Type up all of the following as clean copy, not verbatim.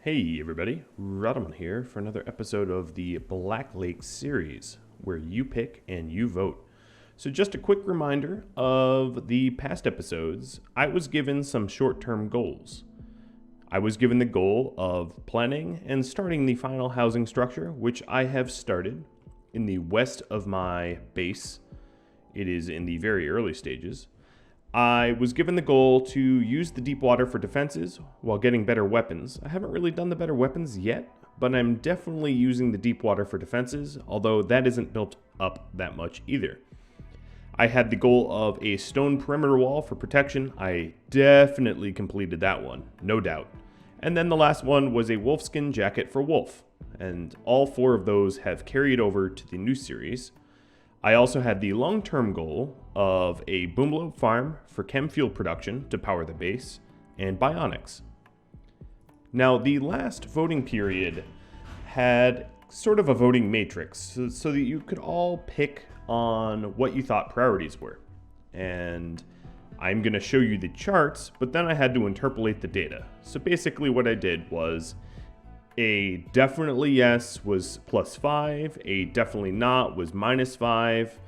Hey everybody, Radaman here for another episode of the Black Lake series, where you pick and you vote. So just a quick reminder of the past episodes, I was given some short-term goals. I was given the goal of planning and starting the final housing structure, which I have started in the west of my base. It is in the very early stages. I was given the goal to use the deep water for defenses while getting better weapons. I haven't really done the better weapons yet, but I'm definitely using the deep water for defenses, although that isn't built up that much either. I had the goal of a stone perimeter wall for protection. I definitely completed that one, no doubt. And then the last one was a wolfskin jacket for Wolf, and all four of those have carried over to the new series. I also had the long-term goal of a boomlobe farm for chem fuel production to power the base, and bionics. Now, the last voting period had sort of a voting matrix, so that you could all pick on what you thought priorities were. And I'm going to show you the charts, but then I had to interpolate the data. So basically what I did was a definitely yes was +5, a definitely not was -5,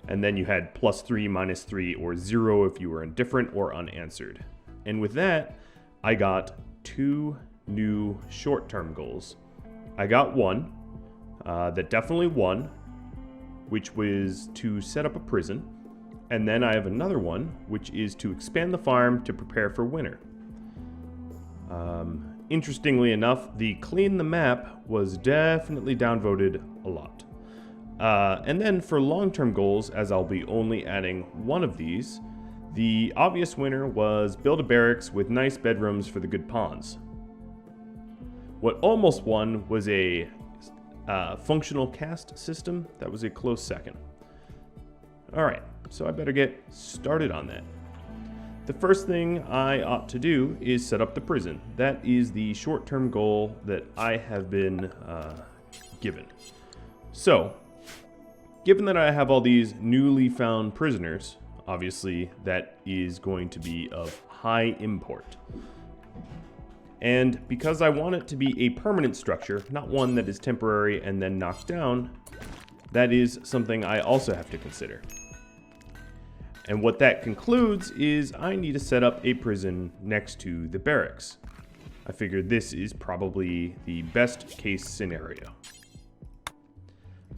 and then you had +3, -3, or 0 if you were indifferent or unanswered. And with that, I got 2 new short-term goals. I got one that definitely won, which was to set up a prison, and then I have another one, which is to expand the farm to prepare for winter. Interestingly enough, the clean the map was definitely downvoted a lot. And then for long-term goals, as I'll be only adding one of these, the obvious winner was build a barracks with nice bedrooms for the good pawns. What almost won was a functional caste system. That was a close second. Alright, so I better get started on that. The first thing I ought to do is set up the prison. That is the short-term goal that I have been given. So, given that I have all these newly found prisoners, obviously that is going to be of high import. And because I want it to be a permanent structure, not one that is temporary and then knocked down, that is something I also have to consider. And what that concludes is I need to set up a prison next to the barracks. I figured this is probably the best case scenario.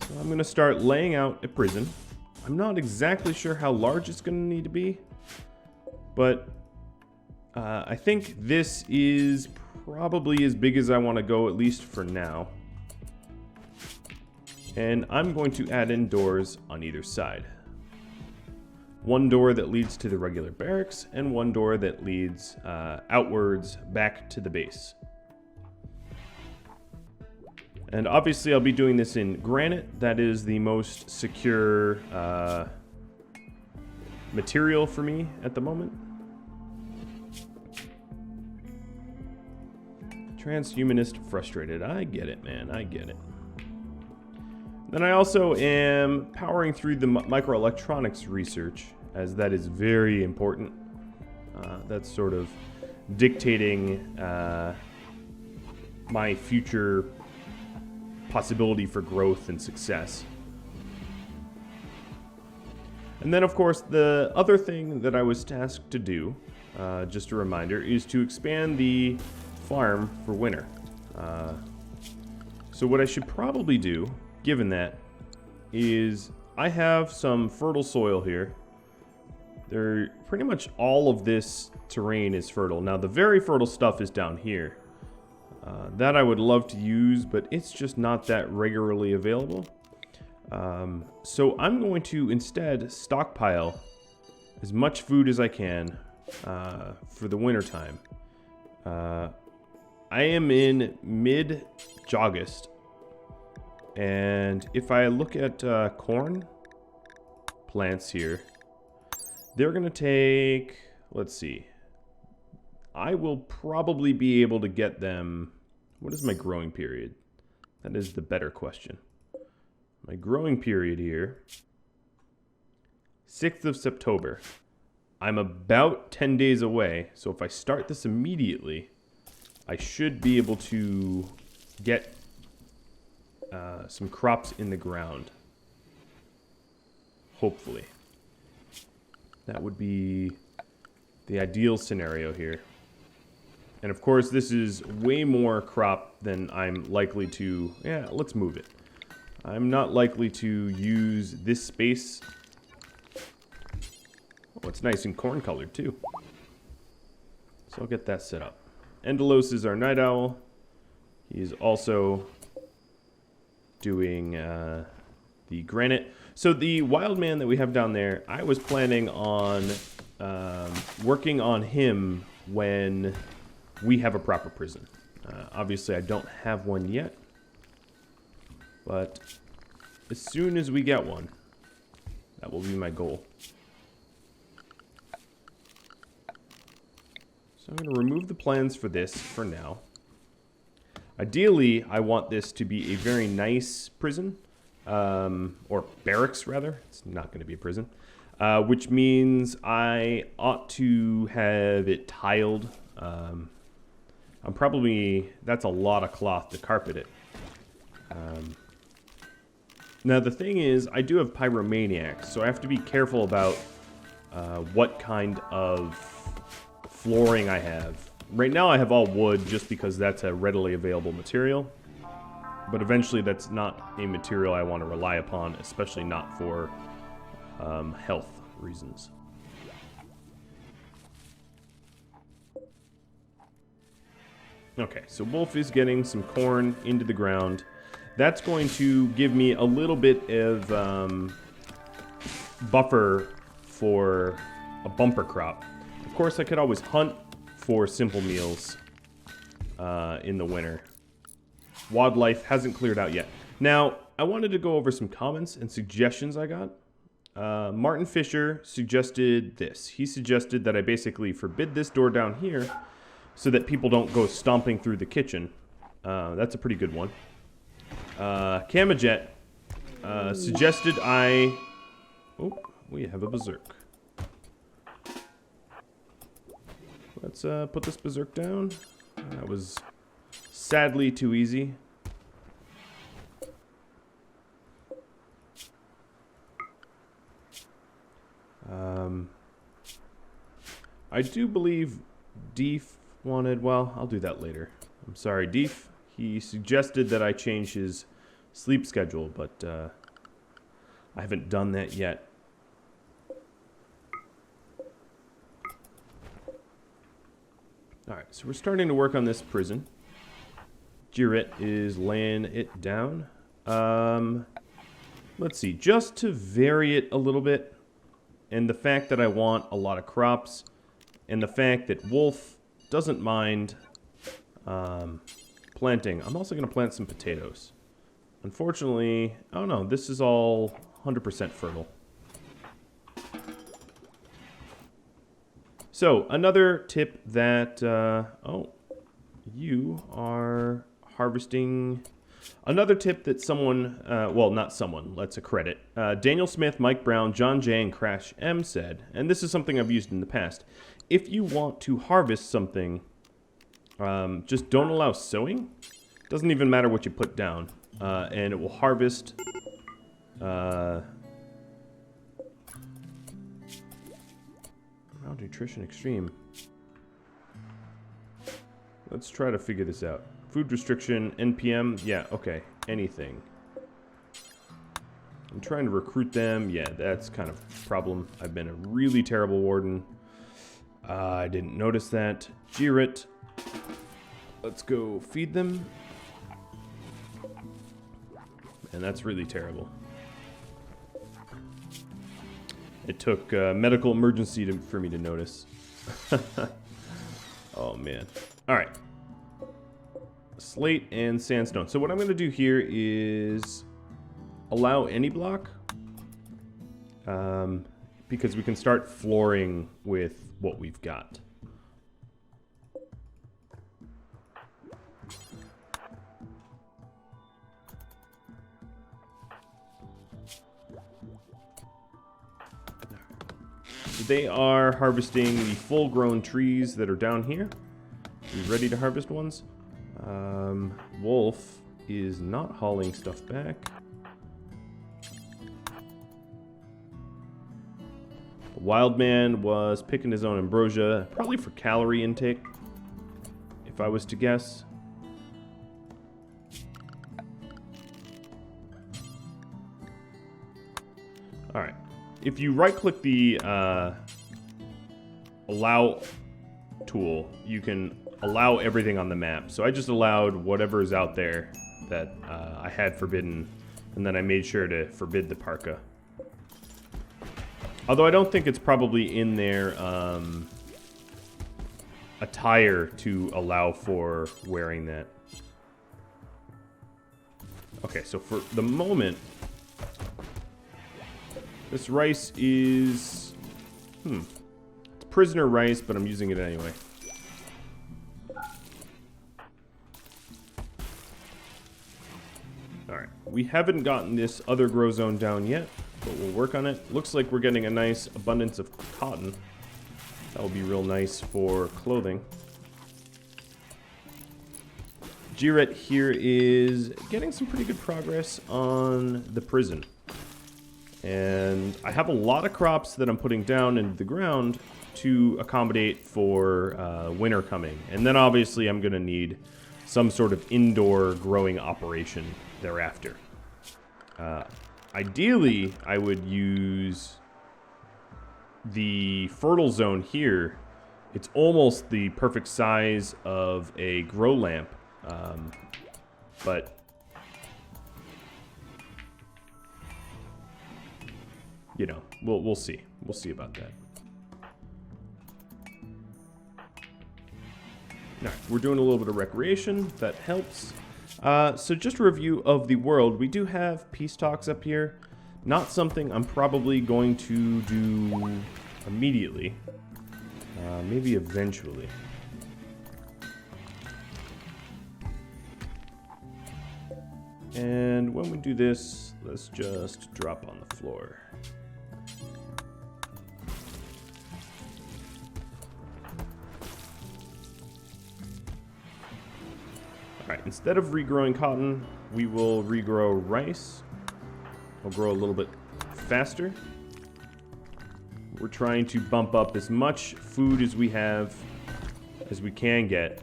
So I'm going to start laying out a prison. I'm not exactly sure how large it's going to need to be, but I think this is probably as big as I want to go, at least for now. And I'm going to add in doors on either side. One door that leads to the regular barracks, and one door that leads outwards back to the base. And obviously I'll be doing this in granite. That is the most secure material for me at the moment. Transhumanist frustrated. I get it, man. I get it. Then I also am powering through the microelectronics research, as that is very important. That's sort of dictating my future possibility for growth and success. And then, of course, the other thing that I was tasked to do, just a reminder, is to expand the farm for winter. So what I should probably do, given that, is I have some fertile soil here. Pretty much all of this terrain is fertile. Now the very fertile stuff is down here. That I would love to use, but it's just not that regularly available. So I'm going to instead stockpile as much food as I can for the winter time. I am in mid-August. And if I look at corn plants here, they're going to take, let's see, I will probably be able to get them, what is my growing period? That is the better question. My growing period here, 6th of September. I'm about 10 days away, so if I start this immediately, I should be able to get some crops in the ground. Hopefully. That would be the ideal scenario here. And of course, this is way more crop than I'm likely to... Yeah, let's move it. I'm not likely to use this space. Oh, it's nice and corn-colored, too. So I'll get that set up. Endelos is our night owl. He's also doing the granite. So the wild man that we have down there, I was planning on working on him when we have a proper prison. Obviously, I don't have one yet. But as soon as we get one, that will be my goal. So I'm going to remove the plans for this for now. Ideally, I want this to be a very nice prison. Or barracks, rather. It's not going to be a prison. Which means I ought to have it tiled. I'm probably... That's a lot of cloth to carpet it. Now, the thing is, I do have pyromaniacs, so I have to be careful about what kind of flooring I have. Right now, I have all wood just because that's a readily available material. But eventually, that's not a material I want to rely upon, especially not for health reasons. Okay, so Wolf is getting some corn into the ground. That's going to give me a little bit of buffer for a bumper crop. Of course, I could always hunt for simple meals in the winter. Wildlife hasn't cleared out yet. Now, I wanted to go over some comments and suggestions I got. Martin Fisher suggested this. He suggested that I basically forbid this door down here so that people don't go stomping through the kitchen. That's a pretty good one. Camajet suggested I... Oh, we have a berserk. Let's put this berserk down. That was sadly too easy. I do believe Deef wanted... Well, I'll do that later. I'm sorry, Deef. He suggested that I change his sleep schedule, but I haven't done that yet. Alright, so we're starting to work on this prison. Jiret is laying it down. Let's see, just to vary it a little bit, and the fact that I want a lot of crops, and the fact that Wolf doesn't mind planting. I'm also going to plant some potatoes. Unfortunately, oh no, this is all 100% fertile. So, another tip that, oh, you are harvesting... Another tip that someone, well, not someone, let's accredit. Daniel Smith, Mike Brown, John J, and Crash M said, and this is something I've used in the past, if you want to harvest something, just don't allow sowing. Doesn't even matter what you put down, and it will harvest... Malnutrition Extreme. Let's try to figure this out. Food restriction, NPM, yeah, okay, anything. I'm trying to recruit them, yeah, that's kind of a problem. I've been a really terrible warden. I didn't notice that. Jiret, let's go feed them. And that's really terrible. It took medical emergency for me to notice. Oh, man. All right. Slate and sandstone. So what I'm going to do here is allow any block. Because we can start flooring with what we've got. They are harvesting the full-grown trees that are down here. We ready to harvest ones? Wolf is not hauling stuff back. Wildman was picking his own ambrosia, probably for calorie intake, if I was to guess. Alright. If you right-click the allow tool, you can allow everything on the map. So I just allowed whatever is out there that I had forbidden, and then I made sure to forbid the parka. Although I don't think it's probably in their attire to allow for wearing that. Okay, so for the moment, this rice is... It's prisoner rice, but I'm using it anyway. Alright, we haven't gotten this other grow zone down yet, but we'll work on it. Looks like we're getting a nice abundance of cotton. That will be real nice for clothing. Jiret here is getting some pretty good progress on the prison. And I have a lot of crops that I'm putting down into the ground to accommodate for winter coming. And then obviously I'm going to need some sort of indoor growing operation thereafter. Ideally, I would use the fertile zone here. It's almost the perfect size of a grow lamp. But you know, we'll see. We'll see about that. Alright, we're doing a little bit of recreation. That helps. So just a review of the world. We do have peace talks up here. Not something I'm probably going to do immediately. Maybe eventually. And when we do this, let's just drop on the floor. Alright, instead of regrowing cotton, we will regrow rice. We'll grow a little bit faster. We're trying to bump up as much food as we have, as we can get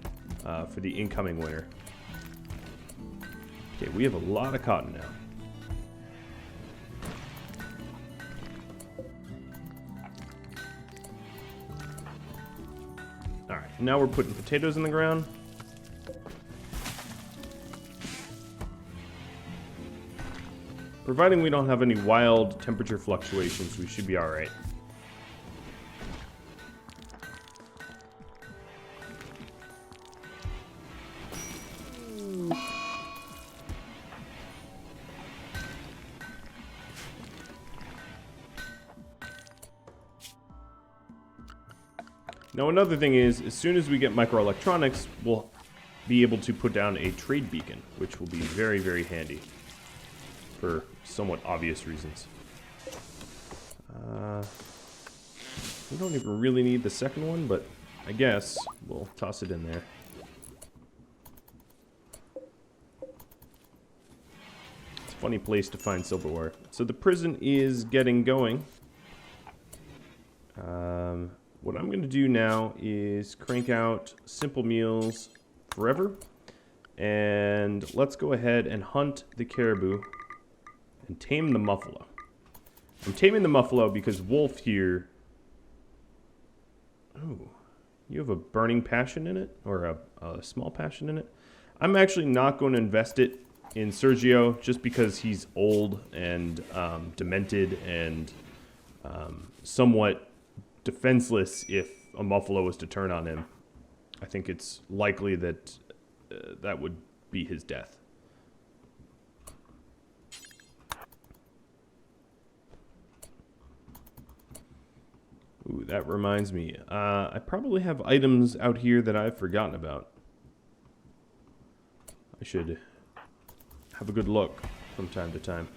for the incoming winter. Okay, we have a lot of cotton now. Alright, now we're putting potatoes in the ground. Providing we don't have any wild temperature fluctuations, we should be alright. Now another thing is, as soon as we get microelectronics, we'll be able to put down a trade beacon, which will be very, very handy for somewhat obvious reasons. We don't even really need the second one, but I guess we'll toss it in there. It's a funny place to find silverware. So the prison is getting going. What I'm going to do now is crank out simple meals forever. And let's go ahead and hunt the caribou and tame the muffalo. I'm taming the muffalo because Wolf here... Oh, you have a burning passion in it? Or a small passion in it? I'm actually not going to invest it in Sergio just because he's old and demented and somewhat defenseless if a muffalo was to turn on him. I think it's likely that that would be his death. Ooh, that reminds me. I probably have items out here that I've forgotten about. I should have a good look from time to time.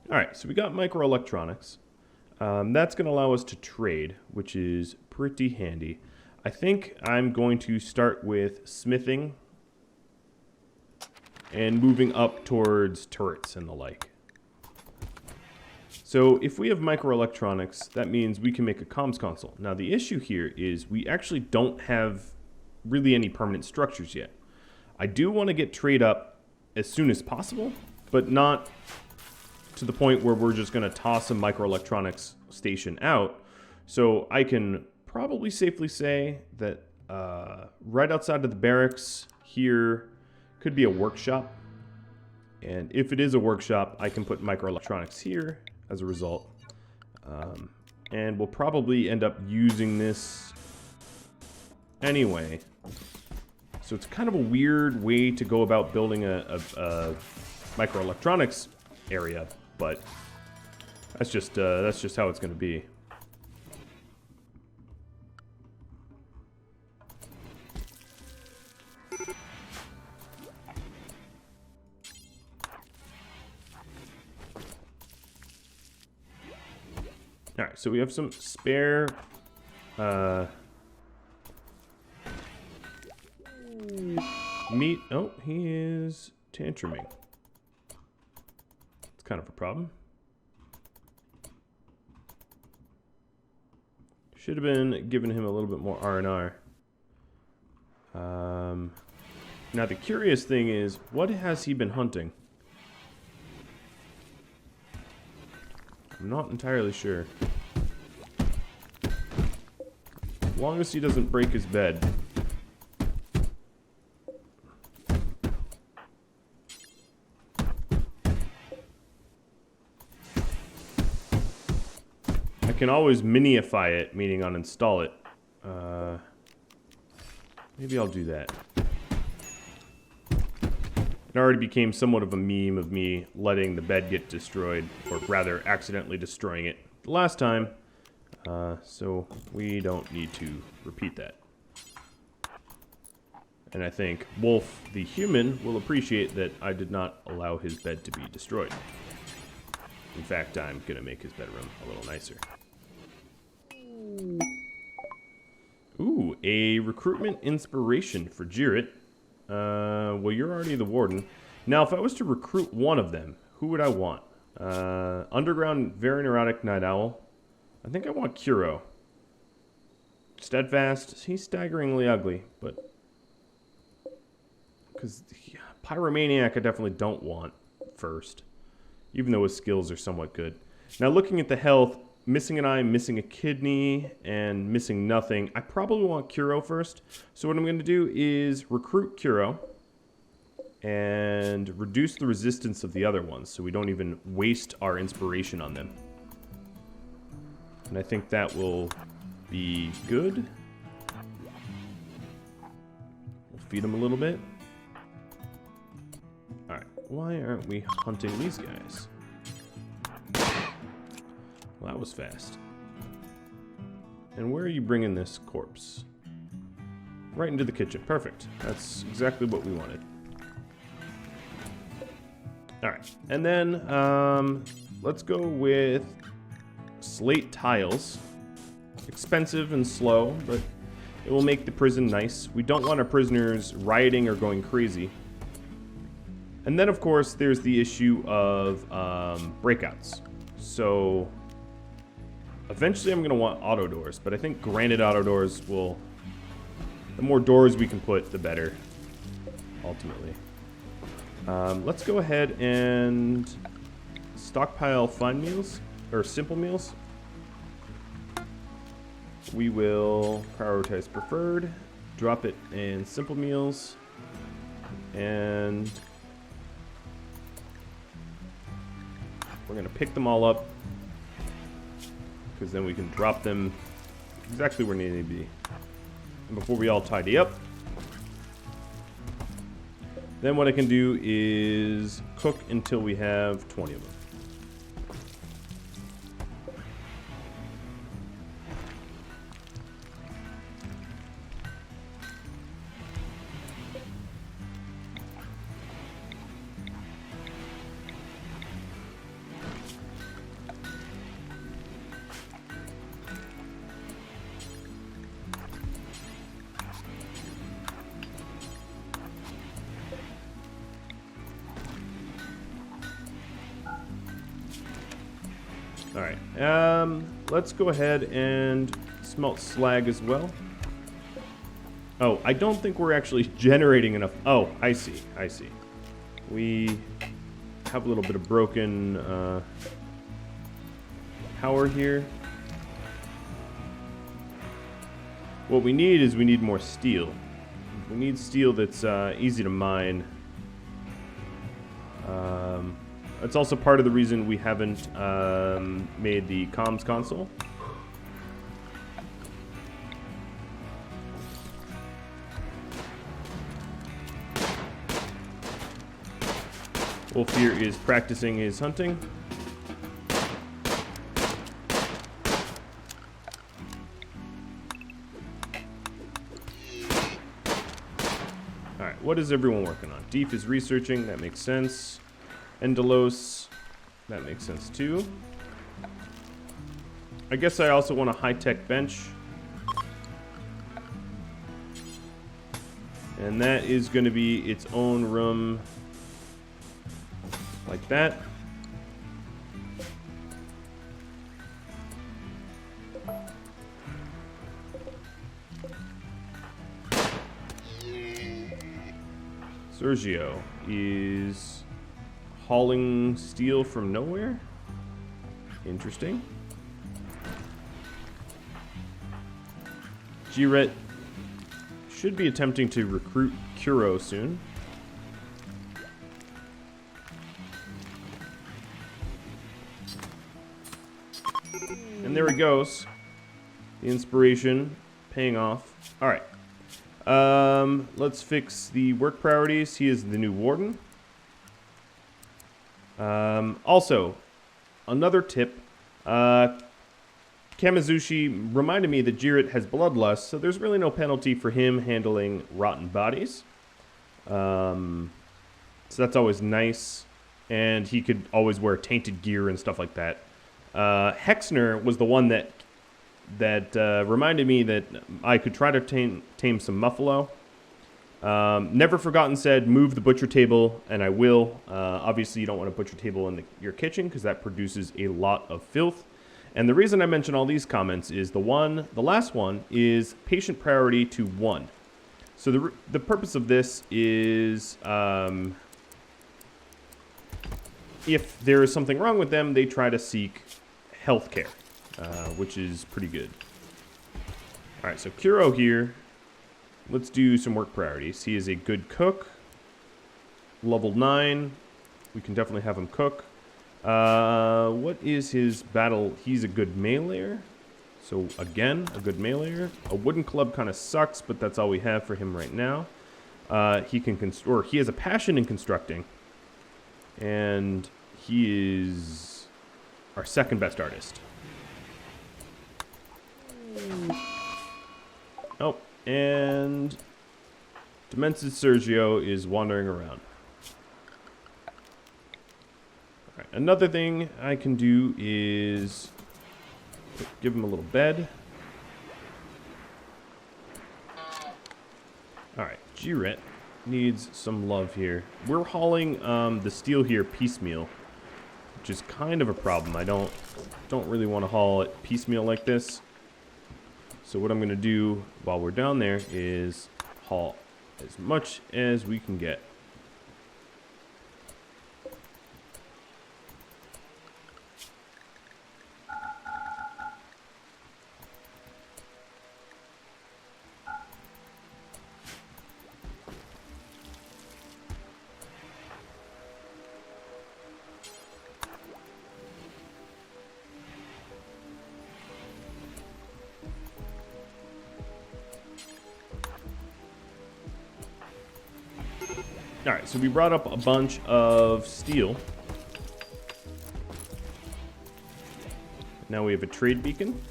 Alright, so we got microelectronics. That's going to allow us to trade, which is pretty handy. I think I'm going to start with smithing and moving up towards turrets and the like. So if we have microelectronics, that means we can make a comms console. Now the issue here is we actually don't have really any permanent structures yet. I do want to get trade up as soon as possible, but not to the point where we're just going to toss a microelectronics station out. So I can probably safely say that right outside of the barracks here could be a workshop. And if it is a workshop, I can put microelectronics here as a result. And we'll probably end up using this anyway. So it's kind of a weird way to go about building a microelectronics area, but that's just how it's going to be. All right, so we have some spare meat. Oh, he is tantruming. It's kind of a problem. Should have been giving him a little bit more R&R. Now the curious thing is, what has he been hunting? I'm not entirely sure. As long as he doesn't break his bed. I can always minify it, meaning uninstall it. Maybe I'll do that. It already became somewhat of a meme of me letting the bed get destroyed, or rather accidentally destroying it the last time. So we don't need to repeat that. And I think Wolf, the human, will appreciate that I did not allow his bed to be destroyed. In fact, I'm going to make his bedroom a little nicer. Ooh, a recruitment inspiration for Jarrett. Well, you're already the warden. Now, if I was to recruit one of them, who would I want? Underground, very neurotic night owl. I think I want Kuro. Steadfast, he's staggeringly ugly, but... Because Pyromaniac I definitely don't want first, even though his skills are somewhat good. Now, looking at the health, missing an eye, missing a kidney, and missing nothing, I probably want Kuro first. So what I'm going to do is recruit Kuro and reduce the resistance of the other ones so we don't even waste our inspiration on them. And I think that will be good. We'll feed them a little bit. Alright, why aren't we hunting these guys? Well, that was fast. And where are you bringing this corpse? Right into the kitchen. Perfect. That's exactly what we wanted. Alright, and then let's go with slate tiles. Expensive and slow, but it will make the prison nice. We don't want our prisoners rioting or going crazy. And then, of course, there's the issue of breakouts. So, eventually I'm going to want auto doors, but I think granite auto doors will... The more doors we can put, the better, ultimately. Let's go ahead and stockpile fine meals, or simple meals. We will prioritize preferred, drop it in simple meals, and we're going to pick them all up, because then we can drop them exactly where they need to be. And before we all tidy up, then what I can do is cook until we have 20 of them. Alright, let's go ahead and smelt slag as well. Oh, I don't think we're actually generating enough. Oh, I see, I see. We have a little bit of broken power here. What we need is we need more steel. We need steel that's easy to mine. That's also part of the reason we haven't made the comms console. Wolf here is practicing his hunting. Alright, what is everyone working on? Deep is researching, that makes sense. Endelos, that makes sense too. I guess I also want a high-tech bench. And that is going to be its own room. Like that. Sergio is hauling steel from nowhere. Interesting. Giret should be attempting to recruit Kuro soon. And there he goes. The inspiration paying off. Alright. Let's fix the work priorities. He is the new warden. Also, another tip. Kamizushi reminded me that Jiret has bloodlust, so there's really no penalty for him handling rotten bodies. So that's always nice. And he could always wear tainted gear and stuff like that. Hexner was the one that reminded me that I could try to tame some Muffalo. Never Forgotten said, move the butcher table, and I will. Obviously, you don't want a butcher table in your kitchen because that produces a lot of filth. And the reason I mention all these comments is the last one is patient priority to 1. So the purpose of this is if there is something wrong with them, they try to seek healthcare, which is pretty good. All right, so Kuro here. Let's do some work priorities. He is a good cook. Level 9. We can definitely have him cook. What is his battle? He's a good meleeer. So again, a good meleeer. A wooden club kind of sucks, but that's all we have for him right now. He has a passion in constructing. And he is our second best artist. Oh, and Demented Sergio is wandering around. All right, another thing I can do is give him a little bed. All right, Jiret needs some love here. We're hauling the steel here piecemeal, which is kind of a problem. I don't really want to haul it piecemeal like this. So what I'm going to do while we're down there is haul as much as we can get. Alright, so we brought up a bunch of steel. Now we have a trade beacon.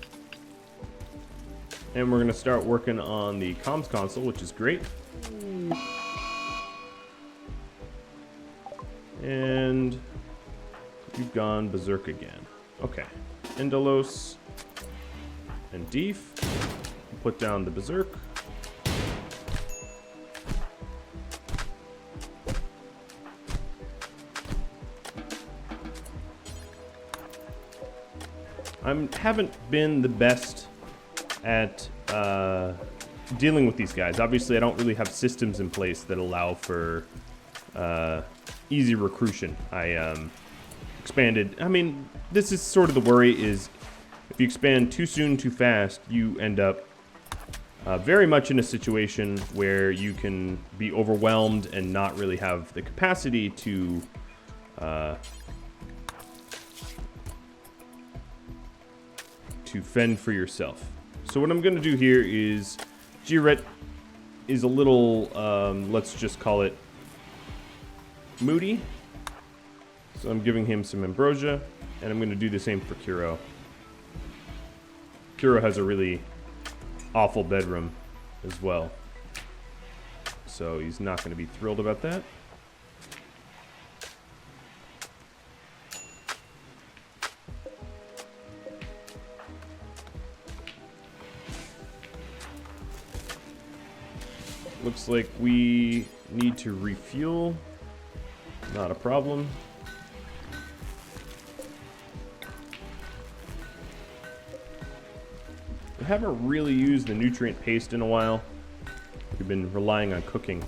And we're going to start working on the comms console, which is great. And we've gone berserk again. Okay. Endelos and Deef. Put down the berserk. haven't been the best at dealing with these guys. Obviously, I don't really have systems in place that allow for easy recruitment. I expanded. I mean, this is sort of the worry is if you expand too soon, too fast, you end up very much in a situation where you can be overwhelmed and not really have the capacity to fend for yourself. So what I'm going to do here is Giret is a little, let's just call it moody. So I'm giving him some ambrosia, and I'm going to do the same for Kuro. Kuro has a really awful bedroom as well, so he's not going to be thrilled about that. Looks like we need to refuel. Not a problem. We haven't really used the nutrient paste in a while. We've been relying on cooking.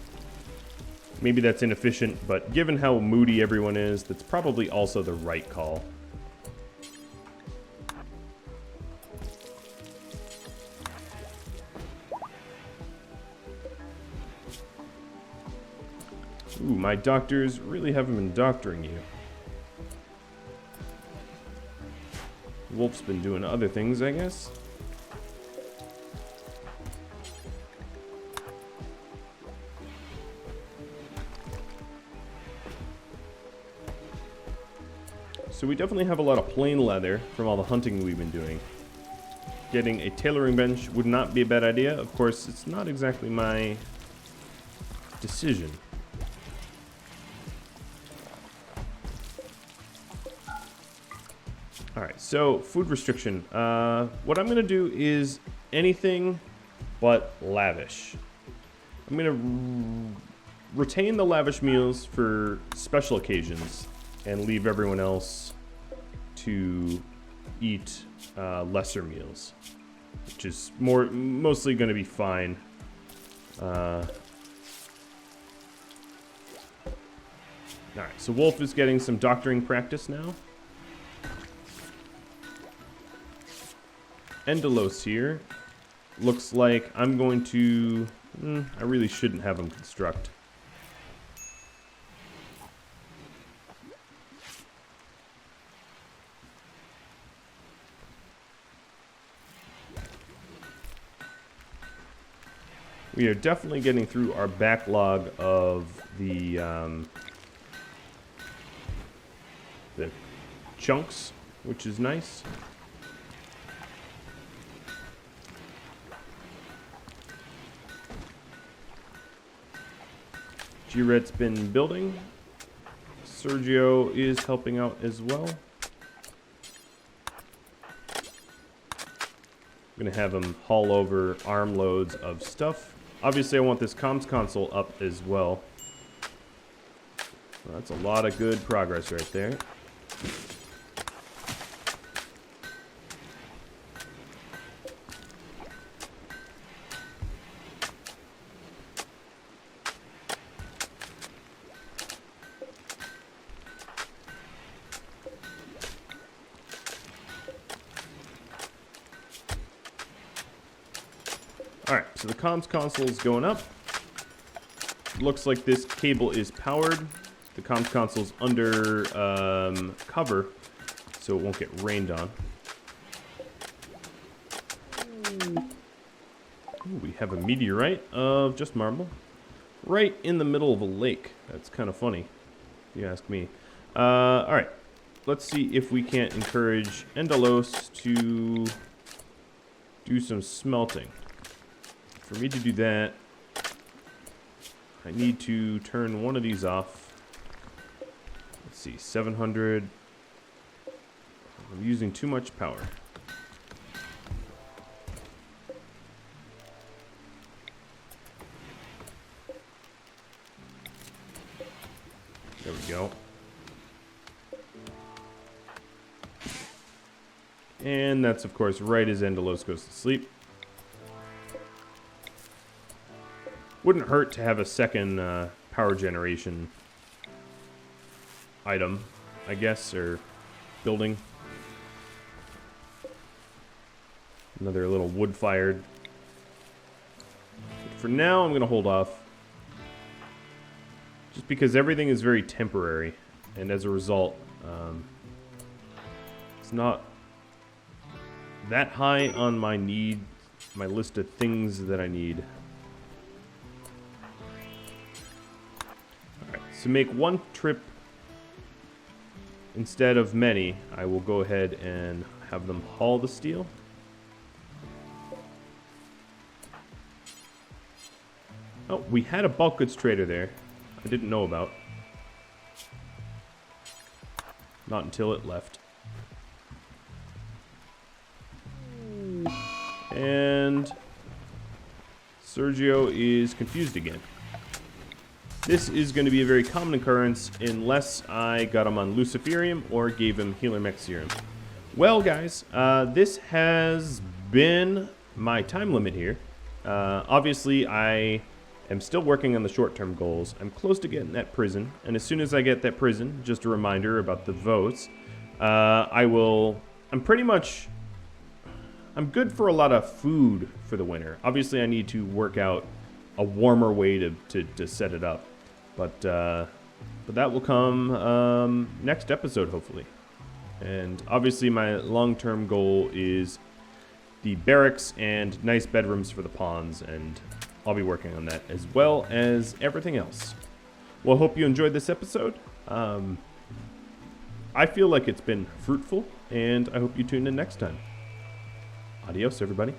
Maybe that's inefficient, but given how moody everyone is, that's probably also the right call. Ooh, my doctors really haven't been doctoring you. Wolf's been doing other things, I guess. So we definitely have a lot of plain leather from all the hunting we've been doing. Getting a tailoring bench would not be a bad idea. Of course, it's not exactly my decision. Alright, so food restriction. What I'm going to do is anything but lavish. I'm going to retain the lavish meals for special occasions and leave everyone else to eat lesser meals, which is mostly going to be fine. Alright, so Wolf is getting some doctoring practice now. Endelos here. Looks like I'm going to... I really shouldn't have him construct. We are definitely getting through our backlog of the chunks, which is nice. Giret's been building. Sergio is helping out as well. I'm going to have him haul over armloads of stuff. Obviously, I want this comms console up as well. Well, that's a lot of good progress right there. Alright, so the comms console is going up. Looks like this cable is powered. The comms console's under cover, so it won't get rained on. Ooh, we have a meteorite of just marble. Right in the middle of a lake. That's kind of funny, if you ask me. Alright, let's see if we can't encourage Endelos to do some smelting. For me to do that, I need to turn one of these off. Let's see, 700. I'm using too much power. There we go. And that's, of course, right as Endelos goes to sleep. Wouldn't hurt to have a second power generation item, I guess, or building. Another little wood-fired. For now, I'm going to hold off. Just because everything is very temporary. And as a result, it's not that high on my list of things that I need. Alright, so make one trip instead of many. I will go ahead and have them haul the steel. Oh, we had a bulk goods trader there. I didn't know about. Not until it left. And Sergio is confused again. This is going to be a very common occurrence unless I got him on Luciferium or gave him Healer Mech Serum. Well, guys, this has been my time limit here. Obviously, I am still working on the short-term goals. I'm close to getting that prison, and as soon as I get that prison, just a reminder about the votes, I'm good for a lot of food for the winter. Obviously, I need to work out a warmer way to set it up. But that will come next episode, hopefully. And obviously, my long-term goal is the barracks and nice bedrooms for the pawns, and I'll be working on that as well as everything else. Well, hope you enjoyed this episode. I feel like it's been fruitful, and I hope you tune in next time. Adios, everybody.